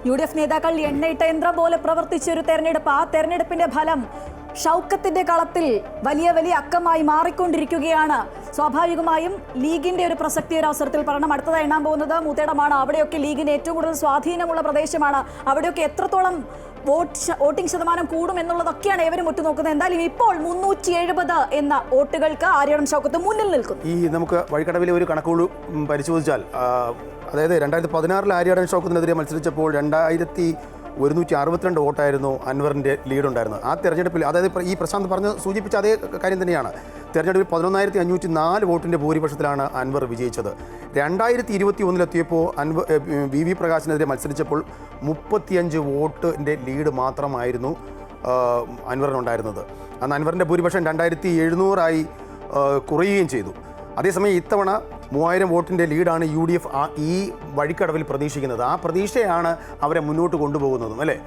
UDF നേതാക്കൾ എണ്ണയിട്ട യന്ത്രം പോലെ പ്രവർത്തിച്ച ഒരു തെരഞ്ഞെടുപ്പ്. ആ തെരഞ്ഞെടുപ്പിന്റെ ഫലം ഷൗക്കത്തിന്റെ കളത്തിൽ വലിയ വലിയ അക്കമായി മാറിക്കൊണ്ടിരിക്കുകയാണ്. സ്വാഭാവികമായും ലീഗിന്റെ ഒരു പ്രസക്തി ഒരു അവസരത്തിൽ പറയണം. അടുത്തതായി എണ്ണാൻ പോകുന്നത് മൂത്തേടമാണ്. അവിടെയൊക്കെ ലീഗിന് ഏറ്റവും കൂടുതൽ സ്വാധീനമുള്ള പ്രദേശമാണ്. അവിടെയൊക്കെ എത്രത്തോളം വോട്ടിംഗ് ശതമാനം കൂടും എന്നുള്ളതൊക്കെയാണ് ഏവരും ഉറ്റുനോക്കുന്നത്. എന്തായാലും ഇപ്പോൾ 370 എന്ന വോട്ടുകൾക്ക് ആര്യാടൻ ഷൗക്കത്ത് മുന്നിൽ നിൽക്കുന്നു. നമുക്ക് വഴിക്കടവിലെ ഒരു കണക്കുകൂടി പരിശോധിച്ചാൽ, അതായത് 2016 ആര്യാടൻ ഷൗക്കത്തിനെതിരെ മത്സരിച്ചപ്പോൾ 2162 വോട്ടായിരുന്നു അൻവറിൻ്റെ ലീഡുണ്ടായിരുന്നത്. ആ തെരഞ്ഞെടുപ്പിൽ, അതായത് ഈ പ്രശാന്ത് സൂചിപ്പിച്ച അതേ കാര്യം തന്നെയാണ്. തെരഞ്ഞെടുപ്പിൽ 11,504 വോട്ടിൻ്റെ ഭൂരിപക്ഷത്തിലാണ് അൻവർ വിജയിച്ചത്. 2021 VV പ്രകാശിനെതിരെ മത്സരിച്ചപ്പോൾ 35 വോട്ടിൻ്റെ ലീഡ് മാത്രമായിരുന്നു അൻവറിനുണ്ടായിരുന്നത്. അന്ന് അൻവറിൻ്റെ ഭൂരിപക്ഷം 2700 കുറയുകയും ചെയ്തു. അതേസമയം ഇത്തവണ 3000 വോട്ടിൻ്റെ ലീഡാണ് UDF ഈ വഴിക്കടവിൽ പ്രതീക്ഷിക്കുന്നത്. ആ പ്രതീക്ഷയാണ് അവരെ മുന്നോട്ട് കൊണ്ടുപോകുന്നതും, അല്ലേ?